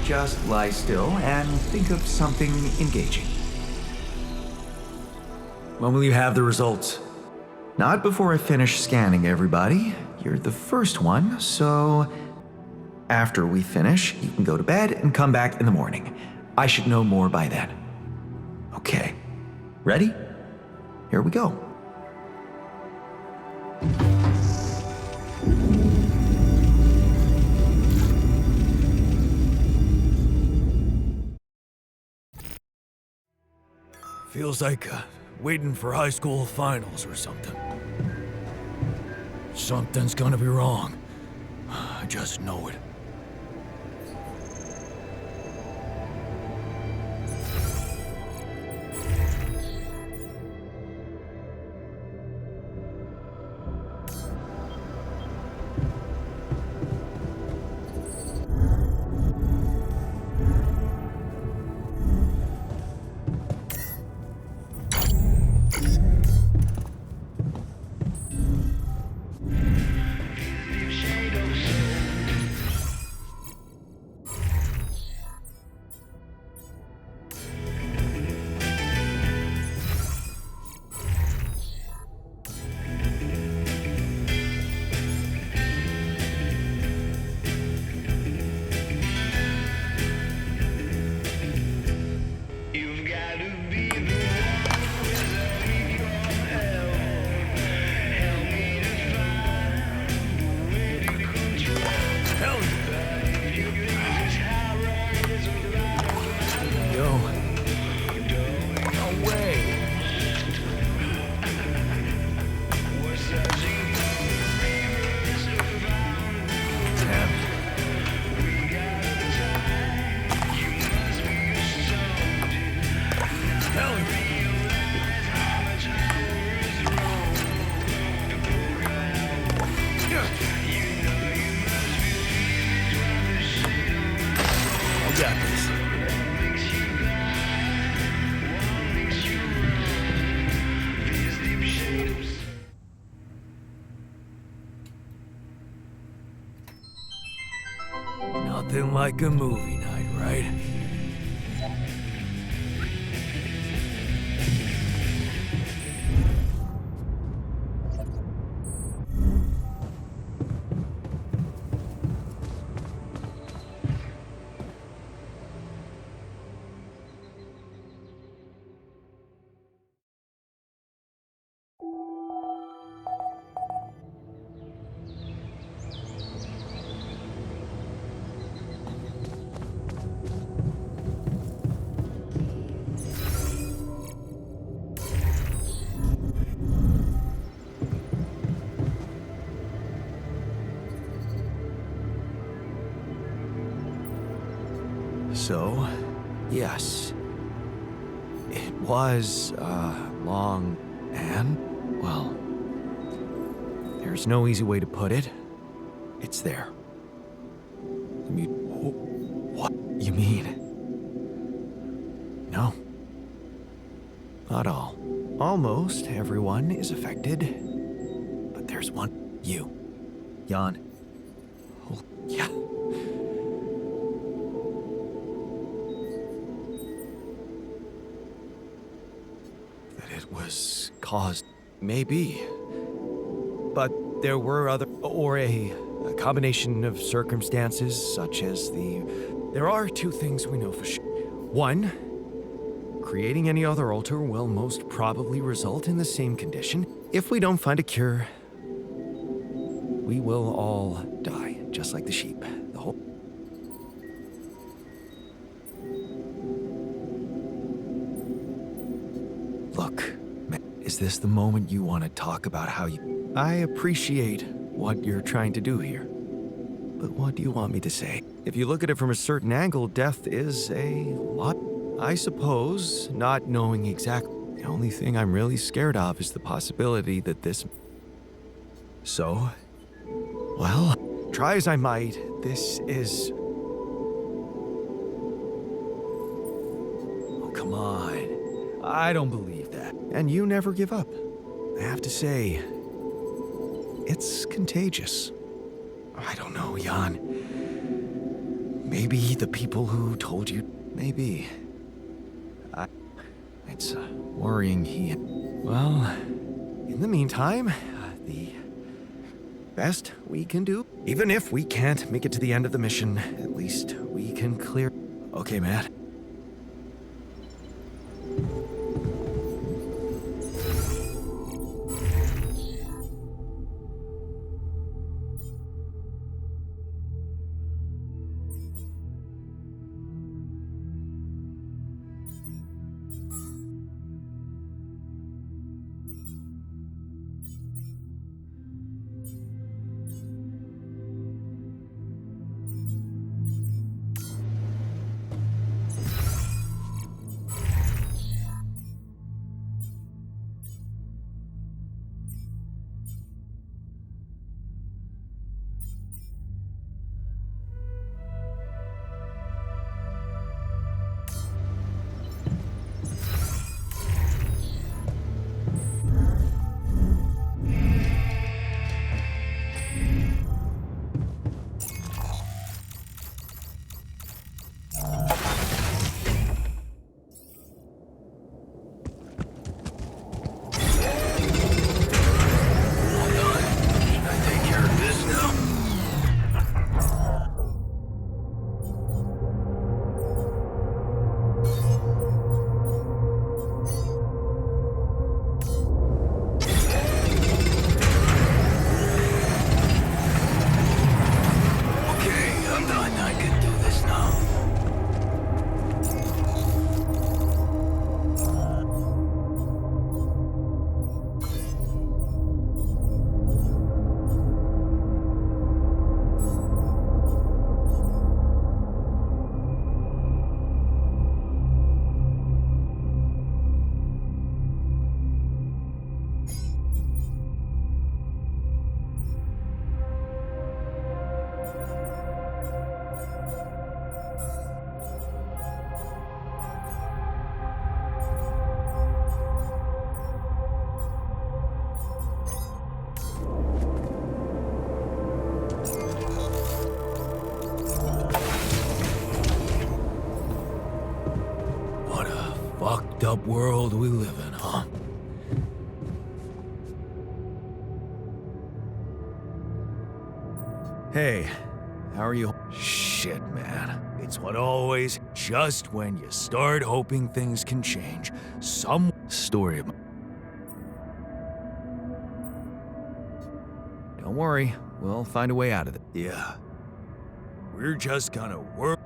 just lie still and think of something engaging. When will you have the results? Not before I finish scanning everybody. You're the first one, so after we finish, you can go to bed and come back in the morning. I should know more by then. Okay. Ready? Here we go. Feels like waiting for high school finals or something. Something's gonna be wrong. I just know it. Nothing like a movie night, right? So, yes. It was, long and, well, there's no easy way to put it. It's there. What? You mean? No. Not all. Almost everyone is affected. But there's one. You. Jan. Oh, yeah. It was caused, maybe. But there were other, or a combination of circumstances, such as there are two things we know for sure. One, creating any other altar will most probably result in the same condition. If we don't find a cure, we will all die, just like the sheep. The whole... Look, is this the moment you want to talk about how you... I appreciate what you're trying to do here. But what do you want me to say? If you look at it from a certain angle, death is a lot. I suppose, not knowing exactly. The only thing I'm really scared of is the possibility that this... So, well, try as I might, this is... Oh, come on. I don't believe that. And you never give up. I have to say, it's contagious. I don't know, Jan. Maybe the people who told you. Maybe. It's worrying he. Well, in the meantime, the best we can do. Even if we can't make it to the end of the mission, at least we can clear. Okay, Matt. Fucked up world we live in, huh? Hey, how are you? Shit, man. It's what always, just when you start hoping things can change, some story of. Don't worry, we'll find a way out of it. Yeah. We're just gonna work.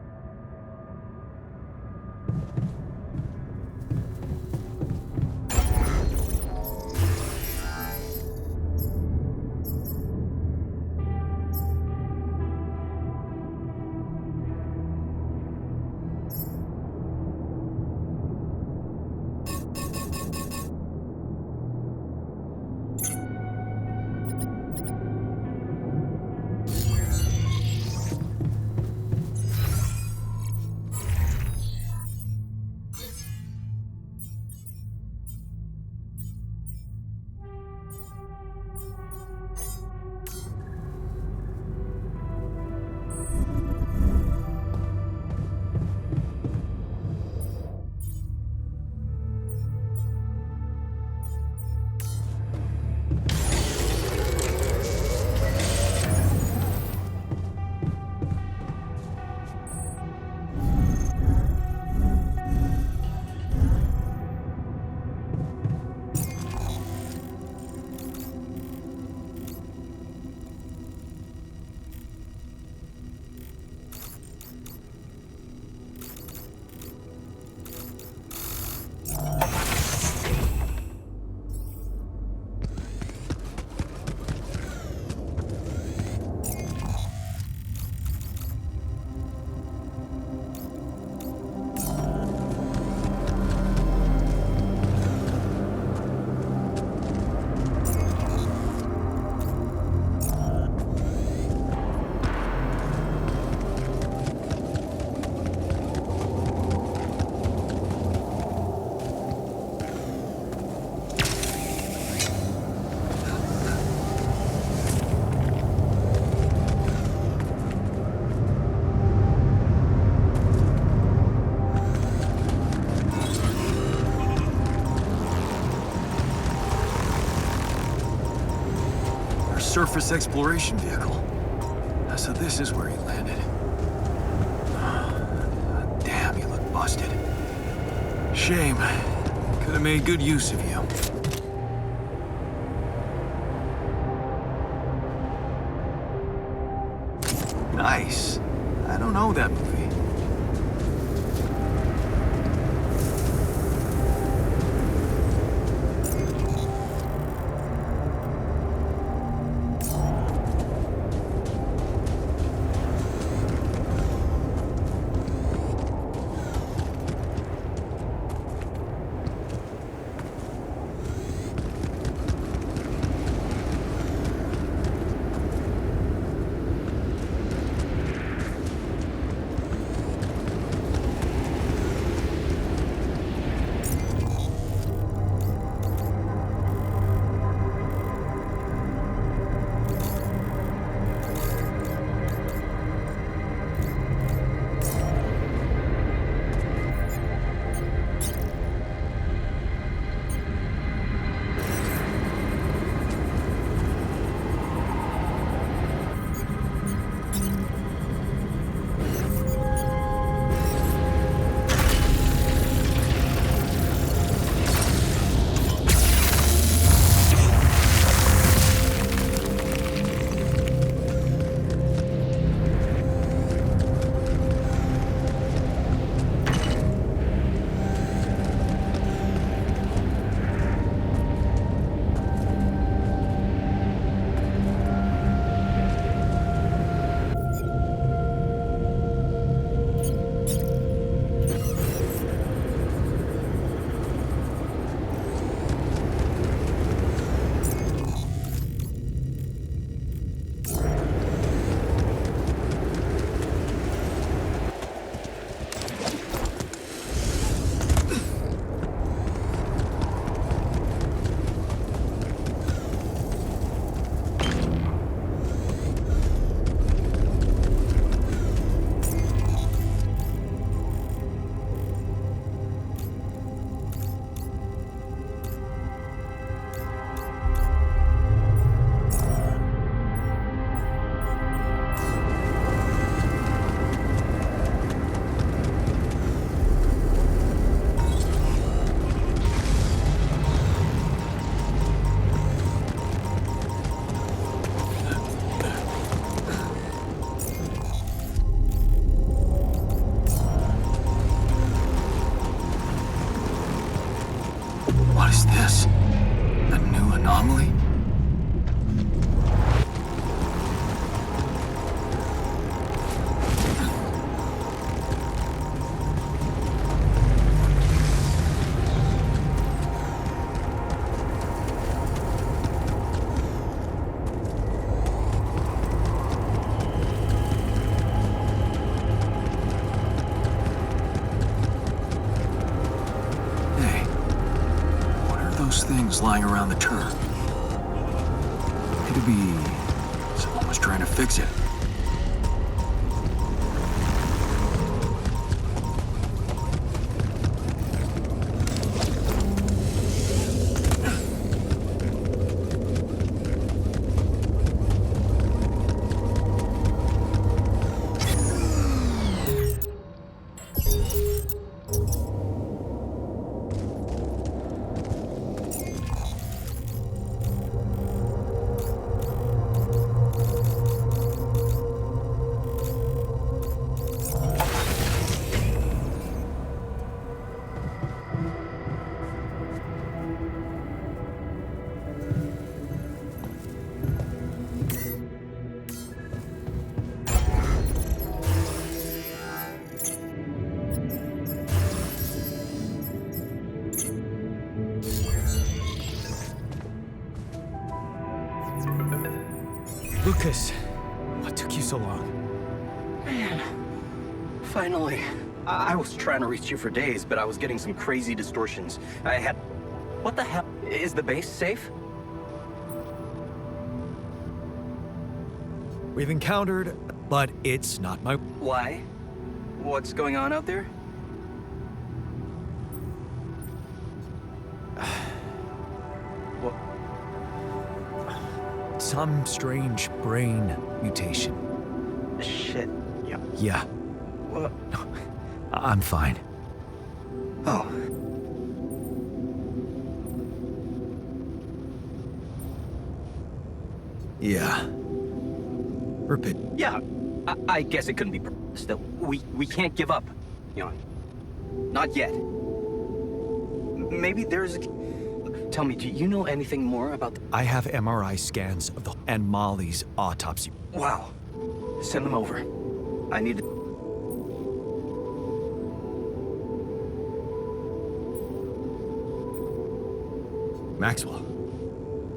surface exploration vehicle. So this is where he landed. Damn, you look busted. Shame. Could have made good use of you. Nice. I don't know that movie. What is this? A new anomaly? Those things lying around the turn. Could be someone was trying to fix it. Lucas, what took you so long? Man, finally. I was trying to reach you for days, but I was getting some crazy distortions. What the hell? Is the base safe? We've encountered, but it's not my... Why? What's going on out there? some strange brain mutation. Shit. Yeah. Yeah, What? I'm fine. Oh. Yeah. Repeat. Yeah. I guess it couldn't be. Still, we can't give up. You know. Not yet. Maybe there's. Tell me, do you know anything more about? I have MRI scans of the and Molly's autopsy. Wow. Send them over. I need. Maxwell,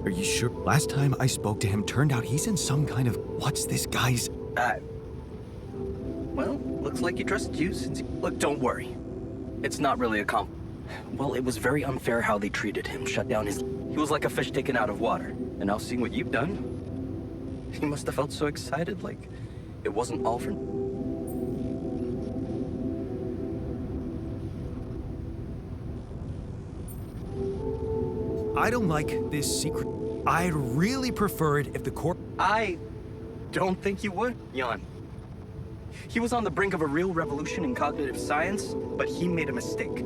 are you sure? Last time I spoke to him, turned out he's in some kind of. What's this guy's? Well, looks like he trusted you since. Look, don't worry. It's not really a Well, it was very unfair how they treated him. Shut down his. He was like a fish taken out of water. And now seeing what you've done, he must have felt so excited, like it wasn't all for. I don't like this secret. I'd really prefer it if the corp. I don't think you would, Jan. He was on the brink of a real revolution in cognitive science, but he made a mistake.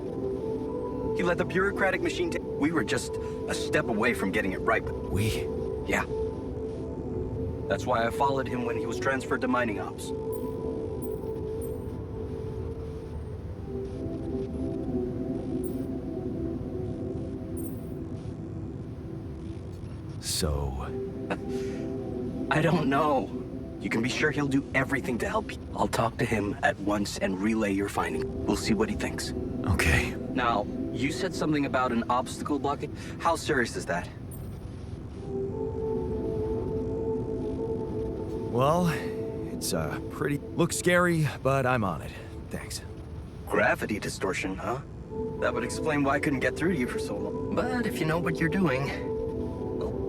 He let the bureaucratic machine take. We were just a step away from getting it right. We. Yeah. That's why I followed him when he was transferred to mining ops. So, I don't know. You can be sure he'll do everything to help you. I'll talk to him at once and relay your finding. We'll see what he thinks. okay. Now, you said something about an obstacle blockade. How serious is that? Well, it's pretty. Looks scary, but I'm on it. Thanks. Gravity distortion, huh? That would explain why I couldn't get through to you for so long. But if you know what you're doing,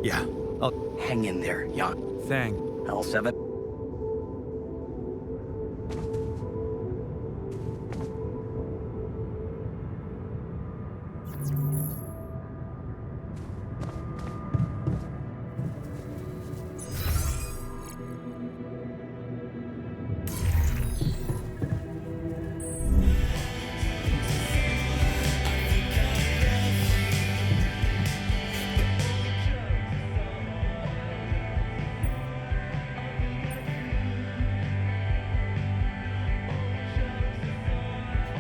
Yeah. I'll. hang in there, Jan. Thank. L7.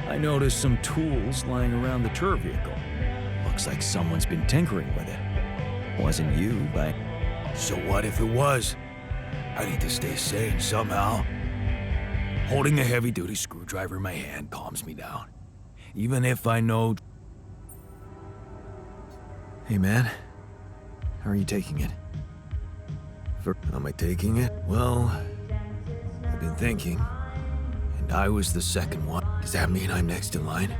I noticed some tools lying around the tour vehicle. Looks like someone's been tinkering with it. Wasn't you, but... So what if it was? I need to stay sane somehow. Holding a heavy-duty screwdriver in my hand calms me down. Even if I know... Hey, man. How are you taking it? Am I taking it? Well, I've been thinking. And I was the second one. Does that mean I'm next in line?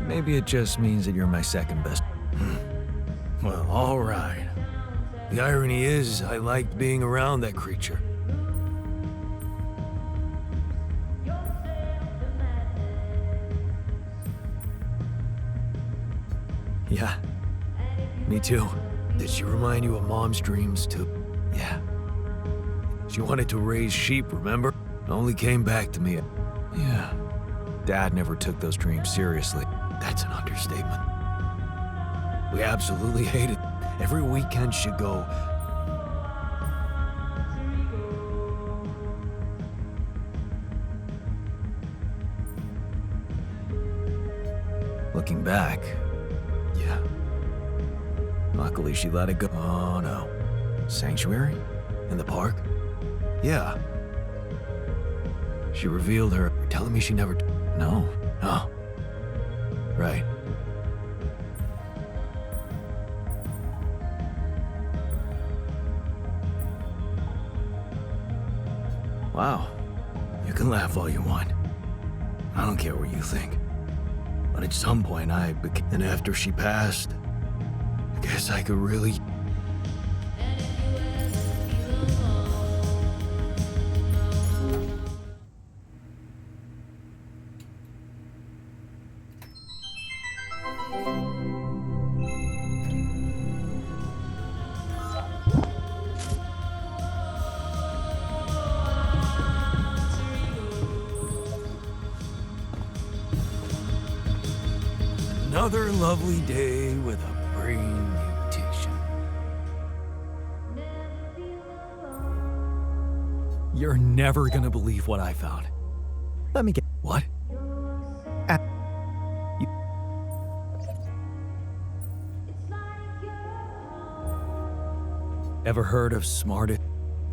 Maybe it just means that you're my second best. Well, all right. The irony is, I liked being around that creature. Yeah. Me too. Did she remind you of Mom's dreams too? Yeah. She wanted to raise sheep, remember? Only came back to me. Yeah. Dad never took those dreams seriously. That's an understatement. We absolutely hate it. Every weekend she'd go. Looking back, yeah. Luckily she let it go. Oh no. Sanctuary? In the park? Yeah. She revealed her. You're telling me she never. No. Oh. Right. Wow. You can laugh all you want. I don't care what you think. But at some point I became. And after she passed, I guess I could really. Another lovely day with a brain mutation. You're never gonna believe what I found. Let me get. What? Ever heard of smartest?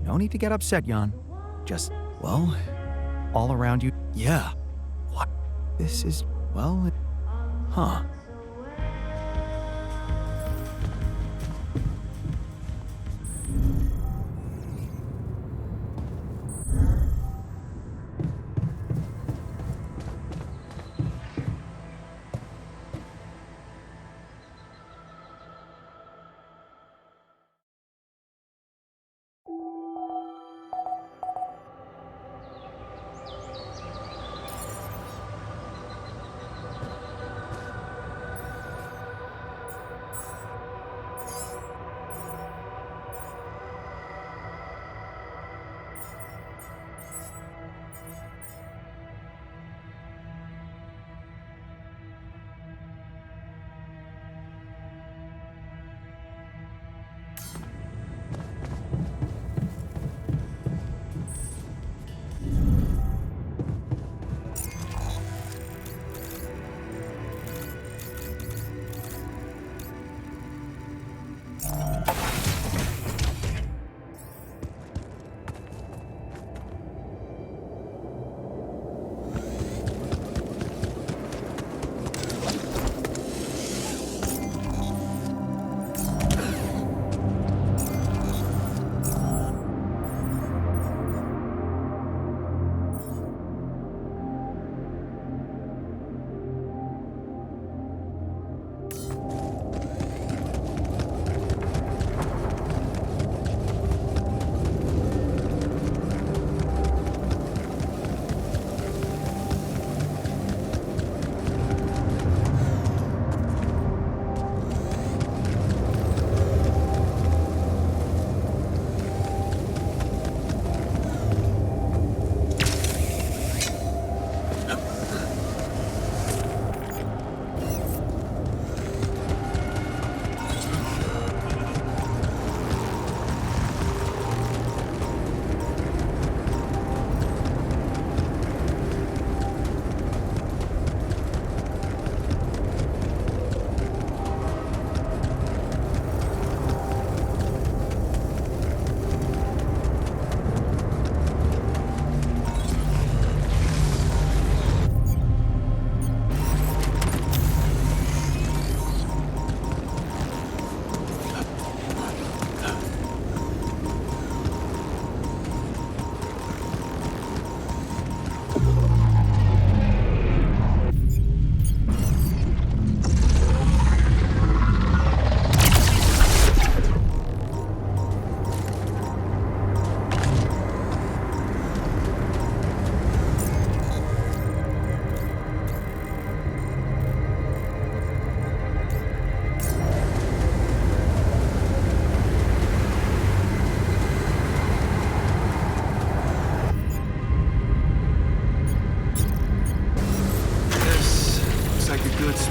No need to get upset, Jan. Just Well, all around you. yeah. What? This is, well, Huh.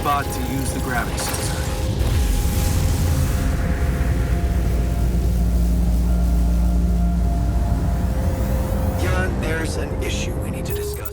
spot to use the gravity sensor. Jan, there's an issue we need to discuss.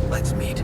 Let's meet.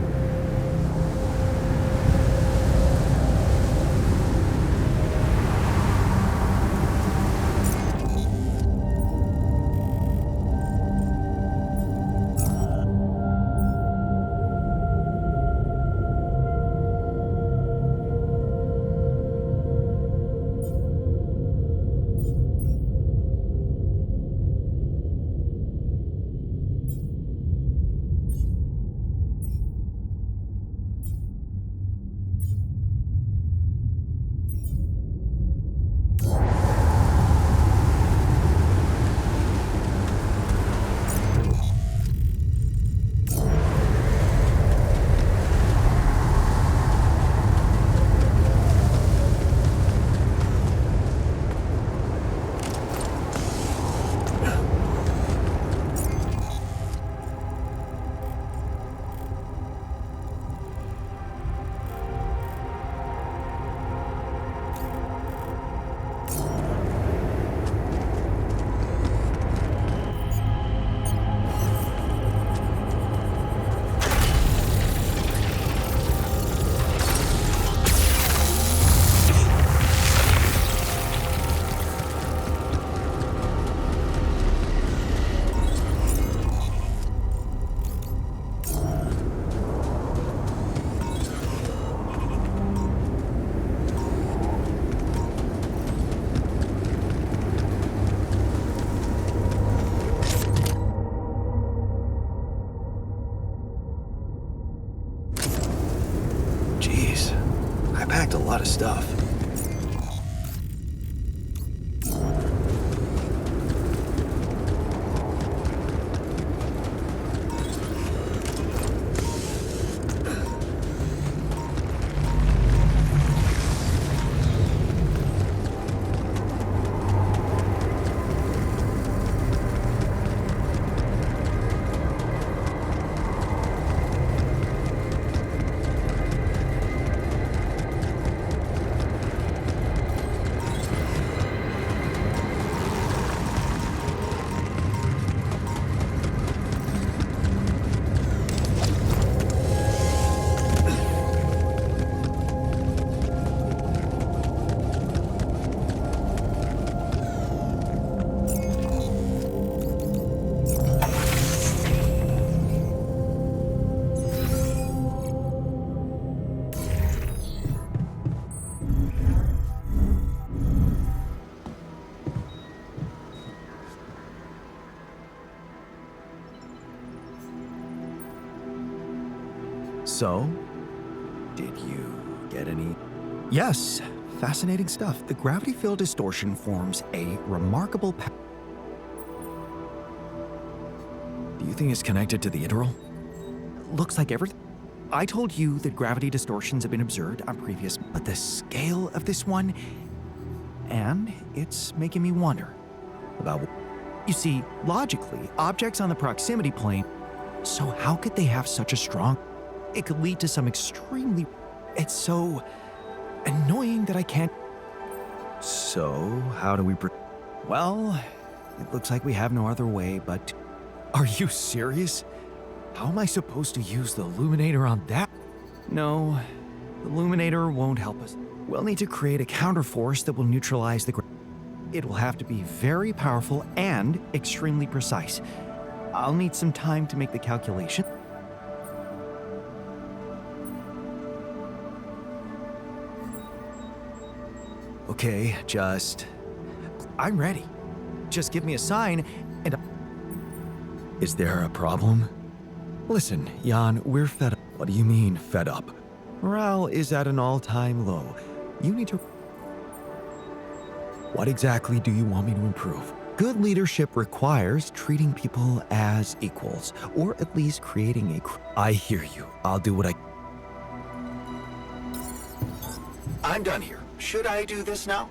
packed a lot of stuff. So, did you get any? Yes, fascinating stuff. The gravity field distortion forms a remarkable Do you think it's connected to the Integral? looks like everything. I told you that gravity distortions have been observed on previous, but the scale of this one, and it's making me wonder About You see, logically, objects on the proximity plane, so how could they have such a strong? It could lead to some extremely. It's so annoying that I can't. So, how do we? Well, it looks like we have no other way but. Are you serious? How am I supposed to use the illuminator on that? No, the Illuminator won't help us. We'll need to create a counterforce that will neutralize the. It will have to be very powerful and extremely precise. I'll need some time to make the calculation. Okay, I'm ready. Just give me a sign, and is there a problem? Listen, Jan, we're fed up. What do you mean, fed up? morale is at an all-time low. You need to. What exactly do you want me to improve? Good leadership requires treating people as equals, or at least creating a. I hear you. I'll do what I. I'm done here. Should I do this now?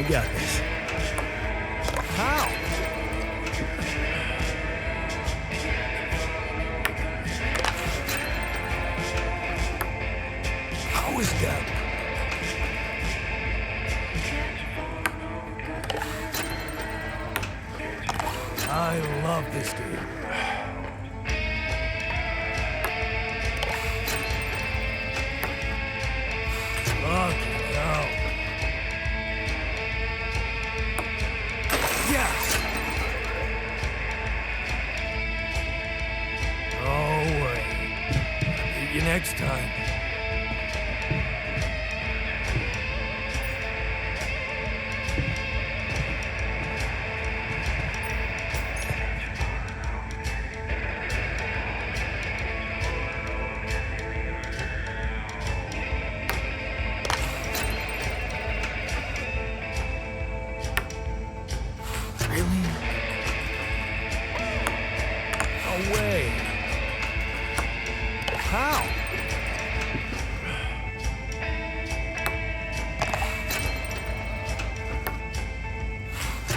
got this. How? How is that? I love this game. Fucking hell. Yes! Oh, wait. See you next time. Really? No way. How?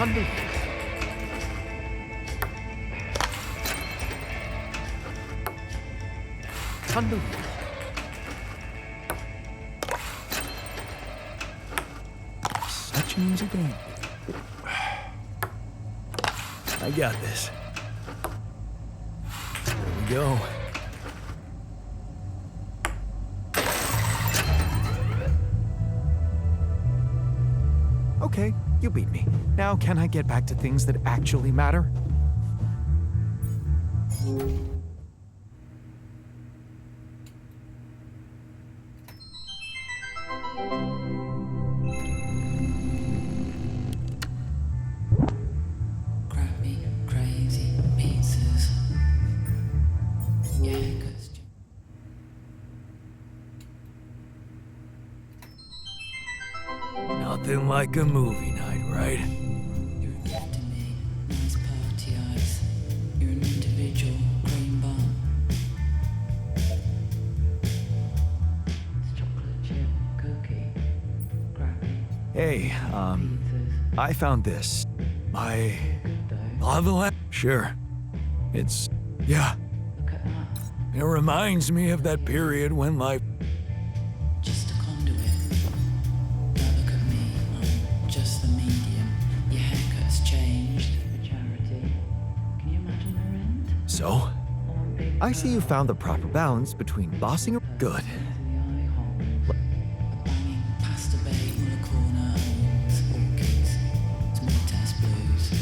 Unbelievable. Unbelievable. Such an easy game. I got this. There we go. Okay, you beat me. Now can I get back to things that actually matter? Crappy, crazy pizzas. Yeah, 'cause Nothing like a movie night, right? you're a gift to me. Nice party ice. You're an individual cream bun. It's chocolate chip cookie. Crappy Hey, pizzas. I found this. My Good though. lava lamp? Sure. It's, yeah, Look at that. it reminds me of that period when life. Just a conduit. Don't look at me. I'm just the medium. Your haircut's changed for charity. Can you imagine the rent? So? On big I see you found the proper balance between bossing. Good. into the eye holes. A banging pasta bake, Muller corner, owns orchids. Small test blues.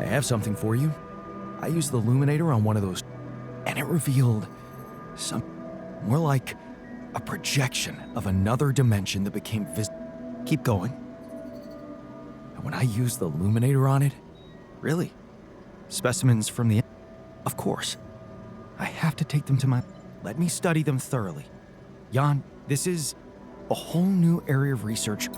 have something for you. I used the illuminator on one of those, and it revealed some more like a projection of another dimension that became visible. Keep going. And when I used the illuminator on it, really, specimens from the... Of course, I have to take them to my... Let me study them thoroughly. Jan, this is a whole new area of research.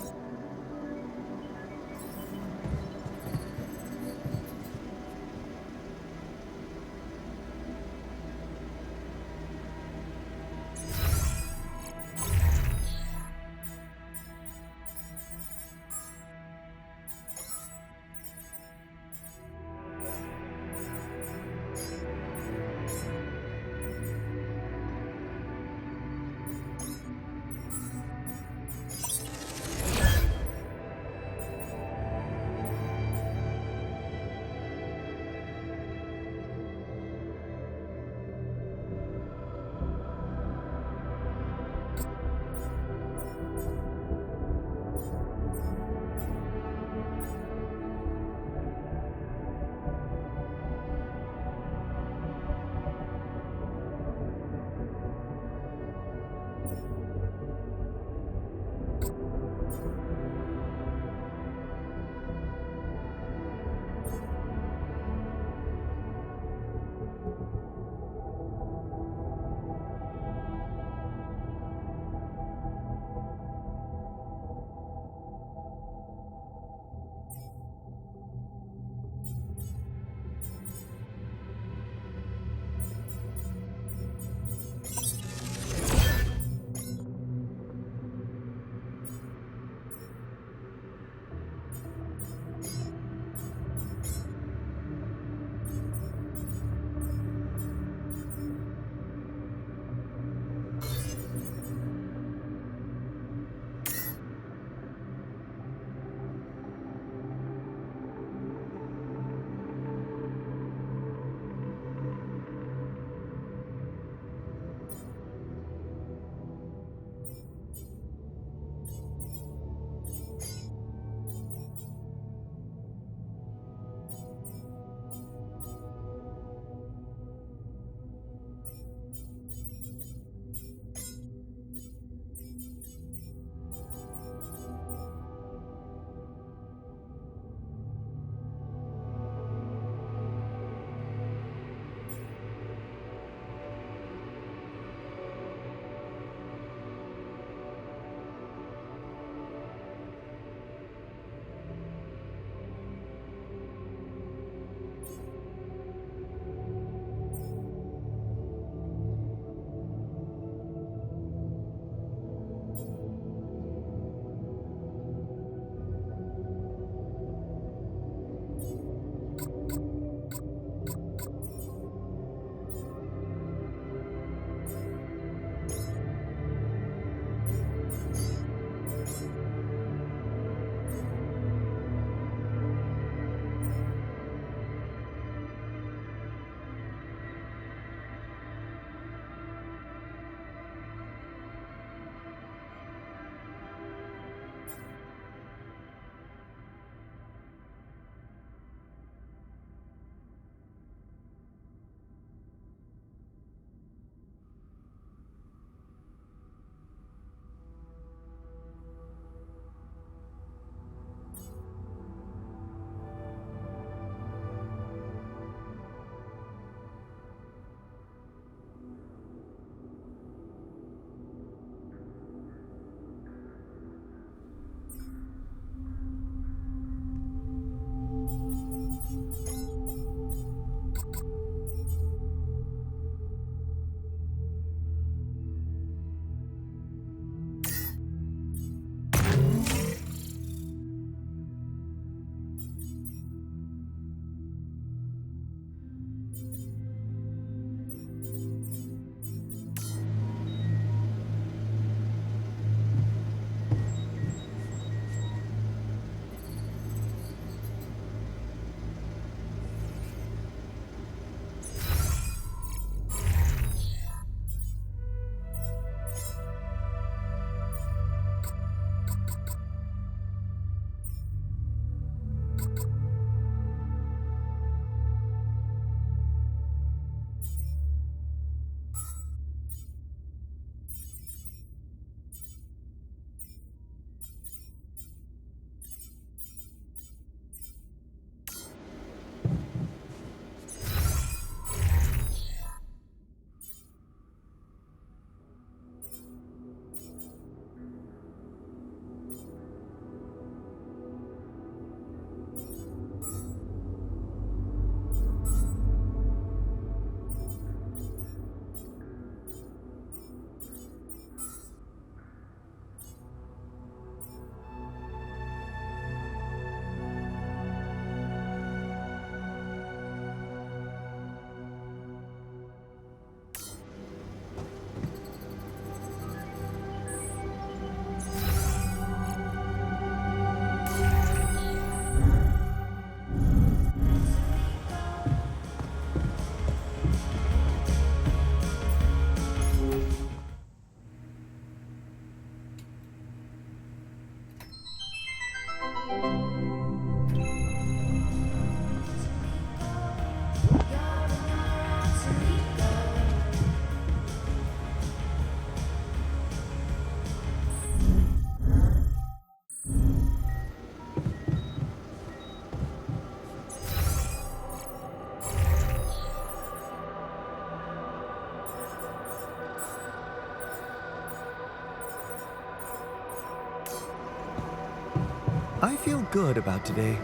I feel good about today.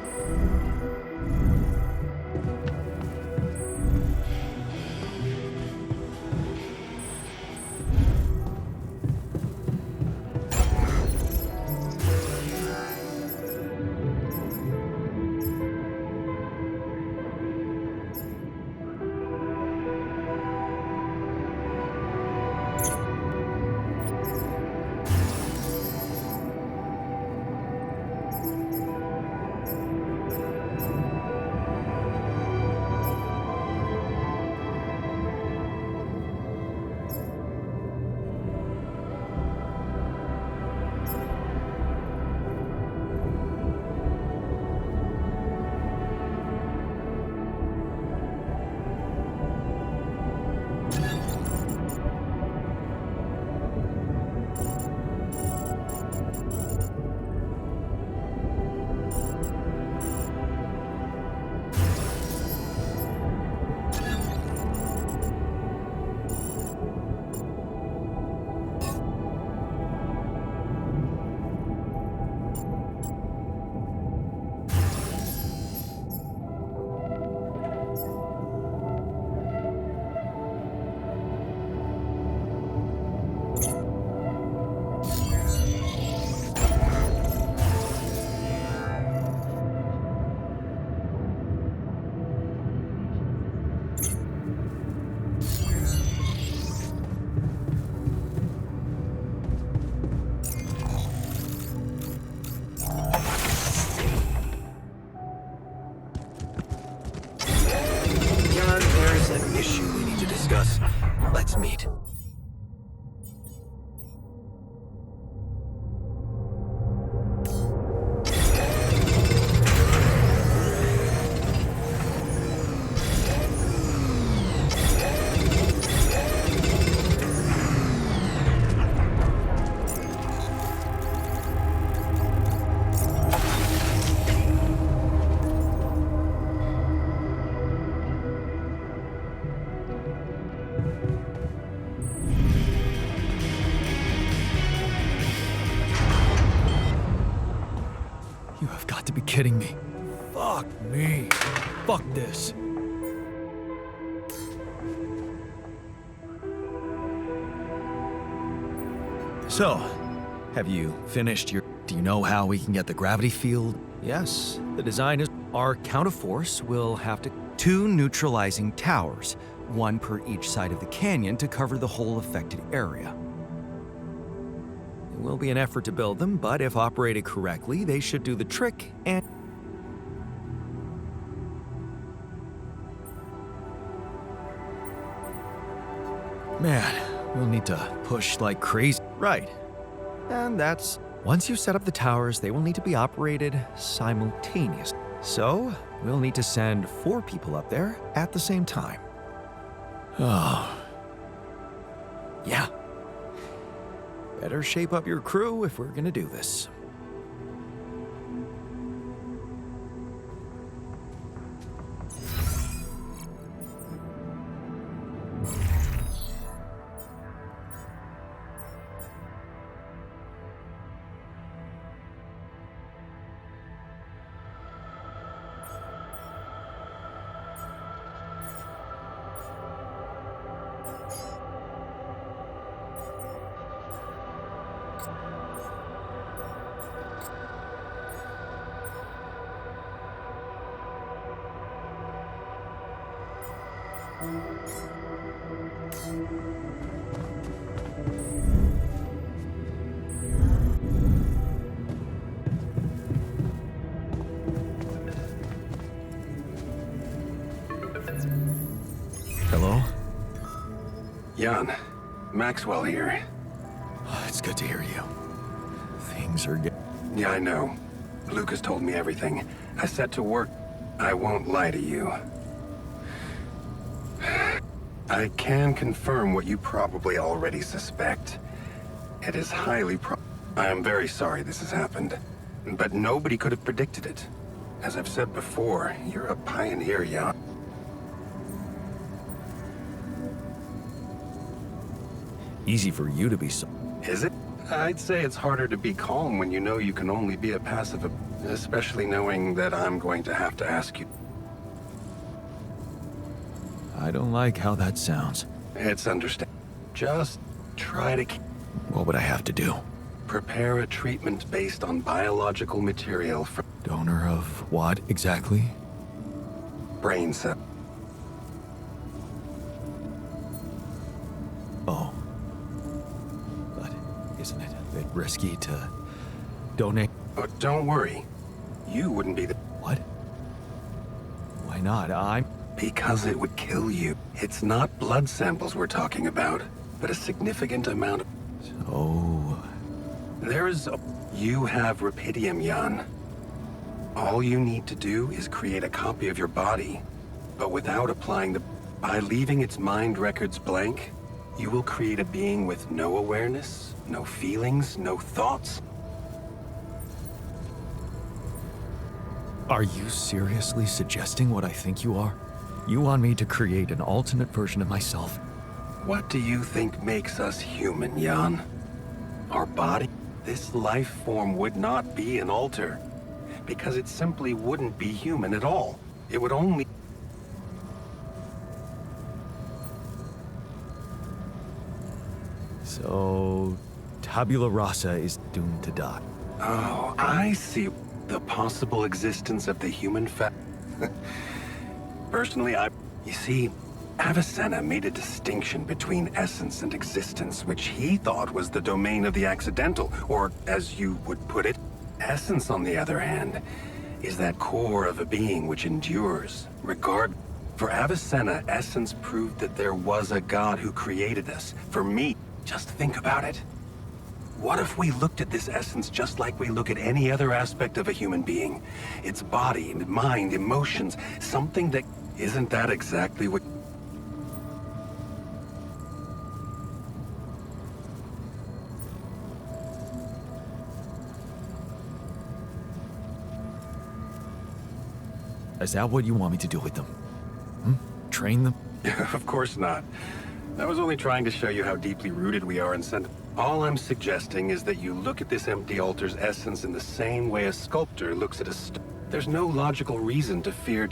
Jan, there's an issue we need to discuss. Let's meet. You have got to be kidding me. Fuck me. Fuck this. So, have you finished your... Do you know how we can get the gravity field? Yes, the design is. Our counterforce will have two neutralizing towers, one per each side of the canyon to cover the whole affected area. It will be an effort to build them, but if operated correctly, they should do the trick and... Man, we'll need to push like crazy. Right. And that's... Once you set up the towers, they will need to be operated simultaneously. So, we'll need to send 4 people up there at the same time. Oh, Yeah. Better shape up your crew if we're gonna do this. hello? Jan, Maxwell here. Oh, it's good to hear you. Things are Yeah, I know. Lucas told me everything. I set to work. I won't lie to you. I can confirm what you probably already suspect. It is highly I am very sorry this has happened, but nobody could have predicted it. As I've said before, you're a pioneer, Jan. easy for you to be so... Is it? I'd say it's harder to be calm when you know you can only be a passive... especially knowing that I'm going to have to ask you. I don't like how that sounds. It's understandable. Just try to What would I have to do? prepare a treatment based on biological material from Donor of what exactly? brain cell. Oh. But isn't it a bit risky to donate? But don't worry, you wouldn't be the... What? Why not? Because it would kill you. It's not blood samples we're talking about, but a significant amount of... Oh. You have Rapidium, Jan. All you need to do is create a copy of your body, but without applying the... By leaving its mind records blank, you will create a being with no awareness, no feelings, no thoughts. Are you seriously suggesting what I think you are? You want me to create an alternate version of myself? What do you think makes us human, Jan? Our body? This life form would not be an alter, because it simply wouldn't be human at all. It would only... So, tabula rasa is doomed to die. Oh, I see. The possible existence of the human Personally, You see, Avicenna made a distinction between essence and existence, which he thought was the domain of the accidental, or, as you would put it, essence, on the other hand, is that core of a being which endures, regard. For Avicenna, essence proved that there was a God who created us. For me, just think about it. What if we looked at this essence just like we look at any other aspect of a human being? Its body, mind, emotions, something that... Isn't that exactly what... Is that what you want me to do with them? Train them? Of course not. I was only trying to show you how deeply rooted we are in All I'm suggesting is that you look at this empty altar's essence in the same way a sculptor looks at a There's no logical reason to fear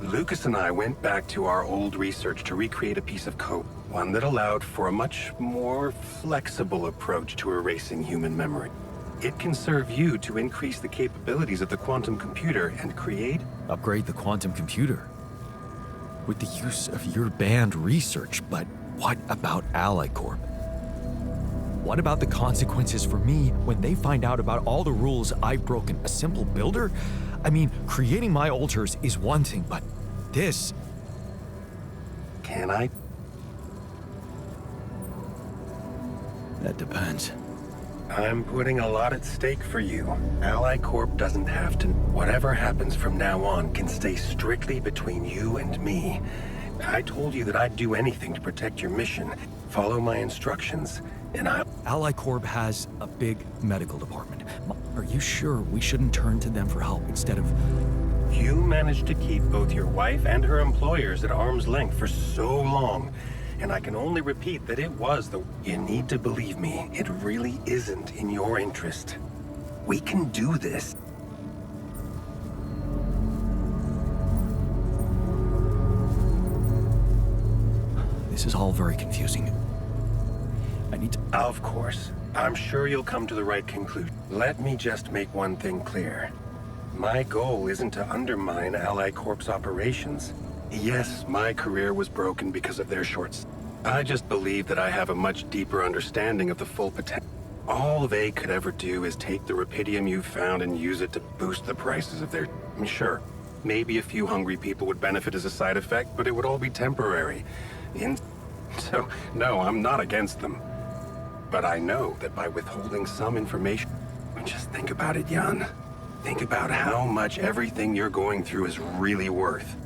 Lucas and I went back to our old research to recreate a piece of code, one that allowed for a much more flexible approach to erasing human memory. It can serve you to increase the capabilities of the quantum computer and create... Upgrade the quantum computer? With the use of your banned research, but what about Ally Corp? What about the consequences for me when they find out about all the rules I've broken? A simple builder? I mean, creating my altars is one thing, but this... Can I? That depends. I'm putting a lot at stake for you. Ally Corp doesn't have to. Whatever happens from now on can stay strictly between you and me. I told you that I'd do anything to protect your mission. Follow my instructions, and Ally Corp has a big medical department. Are you sure we shouldn't turn to them for help instead of... You managed to keep both your wife and her employers at arm's length for so long. And I can only repeat that it was the... You need to believe me, it really isn't in your interest. We can do this. This is all very confusing. I need to... Of course. I'm sure you'll come to the right conclusion. Let me just make one thing clear. My goal isn't to undermine Ally Corp's operations. Yes, my career was broken because of their shorts. I just believe that I have a much deeper understanding of the full potential. All they could ever do is take the Rapidium you've found and use it to boost the prices of their... Sure, maybe a few hungry people would benefit as a side effect, but it would all be temporary. So, no, I'm not against them. But I know that by withholding some information... Just think about it, Jan. Think about how much everything you're going through is really worth.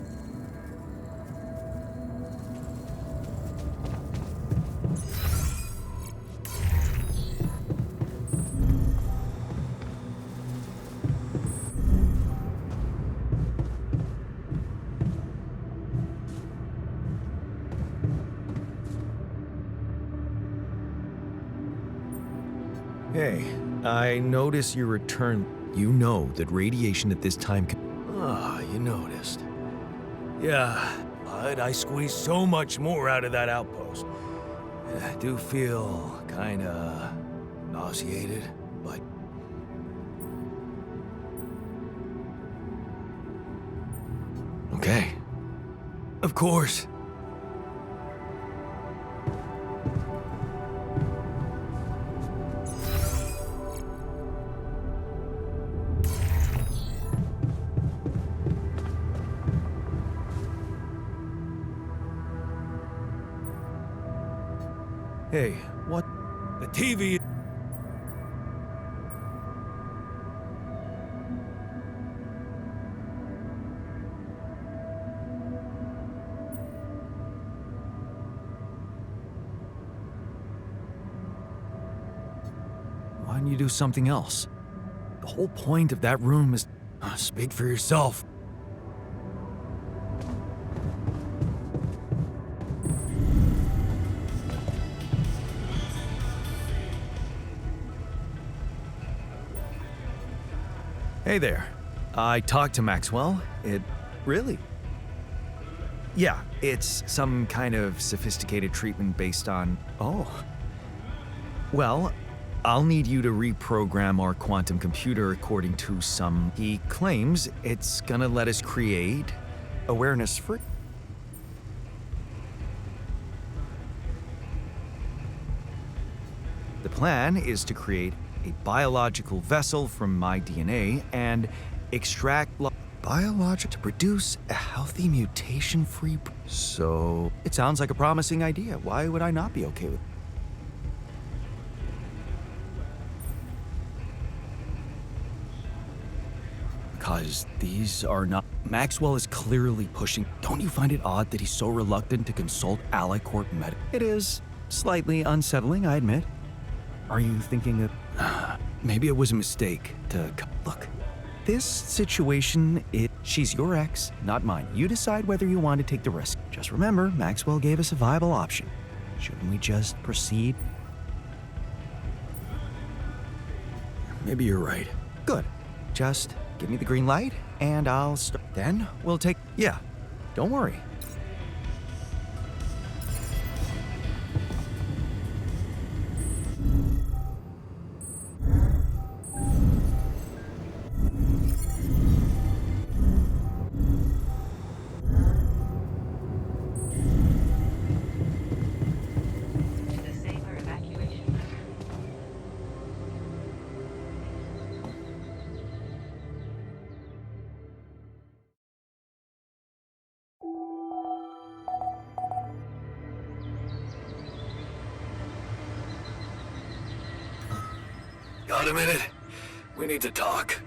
Hey, I notice you returned. You know that radiation at this time can. Ah, you noticed. Yeah, but I squeezed so much more out of that outpost. I do feel kinda nauseated, but... Okay. Of course. Hey, what? The TV. Why don't you do something else? The whole point of that room is. Speak for yourself. Hey there. I talked to Maxwell. Really? Yeah, it's some kind of sophisticated treatment based on. Oh. Well, I'll need you to reprogram our quantum computer according to some. He claims it's gonna let us create Awareness free. The plan is to create a biological vessel from my DNA and extract biologic to produce a healthy mutation-free. So, It sounds like a promising idea. Why would I not be okay with it? Because these are not. Maxwell is clearly pushing. Don't you find it odd that he's so reluctant to consult Alicorp Med? It is slightly unsettling, I admit. Are you thinking of. maybe it was a mistake to... Look, this situation is. She's your ex, not mine. You decide whether you want to take the risk. Just remember, Maxwell gave us a viable option. Shouldn't we just proceed? Maybe you're right. Good. Just give me the green light, and I'll start. Then we'll take. Yeah, don't worry. The safer evacuation method. Got a minute? We need to talk.